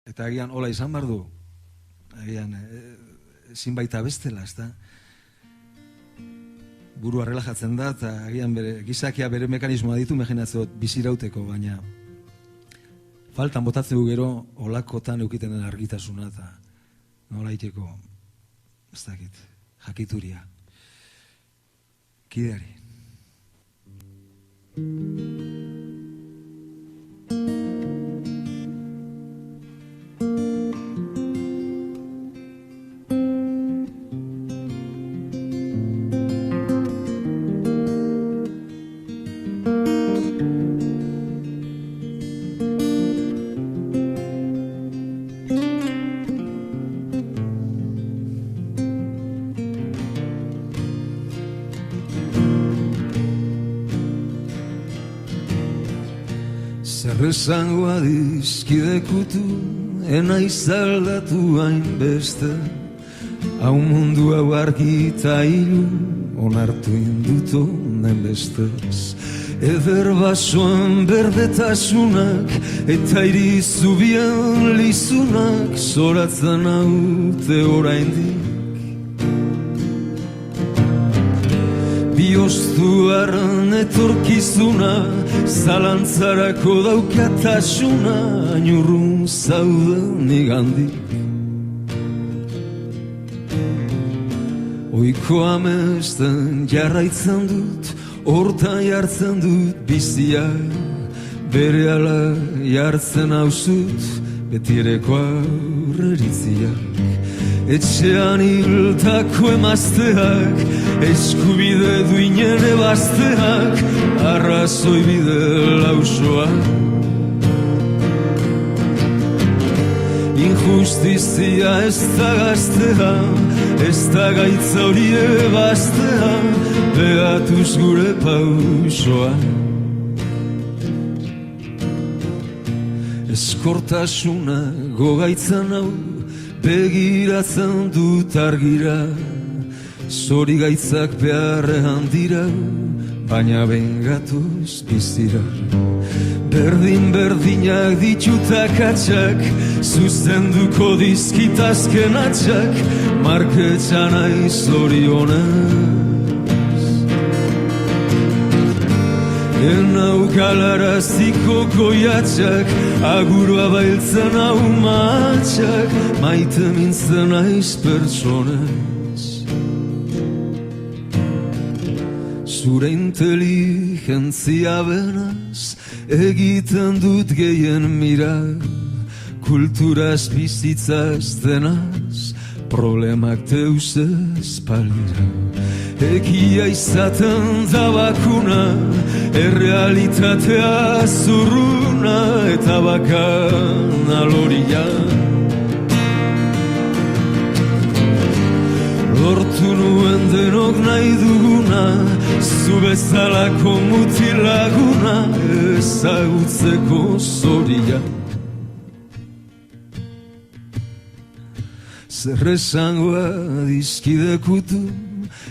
Eta agian hola izan behar du. Agian ezin baita bestela, ez da? Burua relajatzen da, eta agian gizakia bere mekanismoa ditu, imaginatzen bizirauteko, baina faltan botatzen du gero olakotan eukiten den argitasuna, eta nola iteko, ez dakit, jakituria. Kideari. Zer esango adizkidekutu, enaiz aldatu hainbeste, hau mundu hau argi eta hilu, onartu induto nen bestez. Eder basoan berdetasunak, eta iri zubien lizunak, zoratzen haute oraindik. Bioztuaren etorkizuna, zalantzarako daukatasuna, ainurrun zauden igandik. Oiko amesten jarraitzen dut, hortan jartzen dut bizia, bere ala jartzen hauzut, betireko aurreritziak. Etxean hiltako emazteak, eskubide duinen ebazteak, arrazoi bide lausoak. Injustizia ez da gaztea, ez da gaitza hori ebaztea, behatuz gure pausoa. Eskortasuna gogaitzan hau, begiratzen dut argira, zori gaitzak beharrean dira, baina bengatuz bizira. Berdin-berdinak ditutak atxak, zuzenduko dizkitazken atxak, marketxan aiz zorionez. Enau galaraziko goiatxak, agurua bailtzen hau matxak, maite mintzen aiz pertsonez. Zure inteligentzia benaz, egiten dut gehien mira, kulturaz bizitzaz denaz, problemak deus ez balira. Egia izaten da bakuna, errealitatea zurruna, eta bakan aloria. Lortu nuen denok nahi duguna, zu bezalako mutilaguna, ezagutzeko zoria. Zer esango adizkidekutu,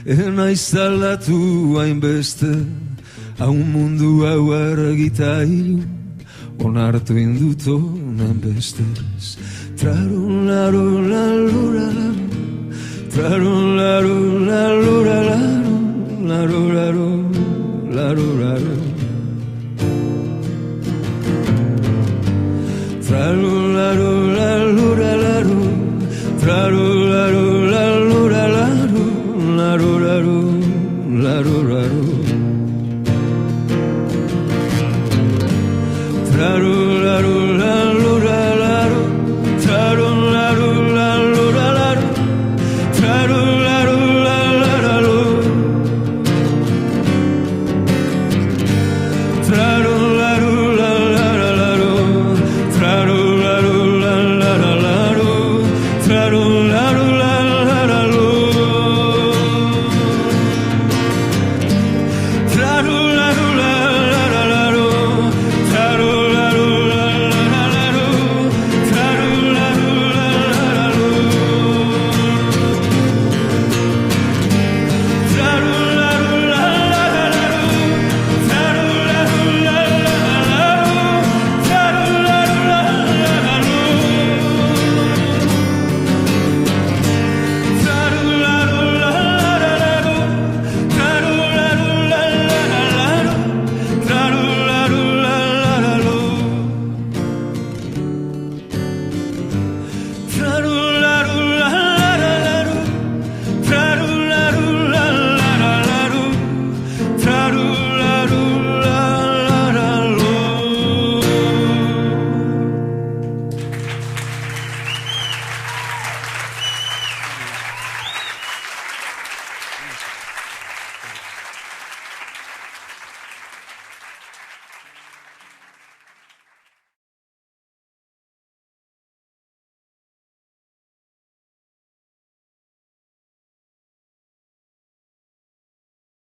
enaiz aldatu hainbeste, hau mundu hau argita hilu, onartu induto nen bestez. Trarun-laro-la-lura-laro, trarun-laro-la-lura-laro, laro-laro-laro-laro.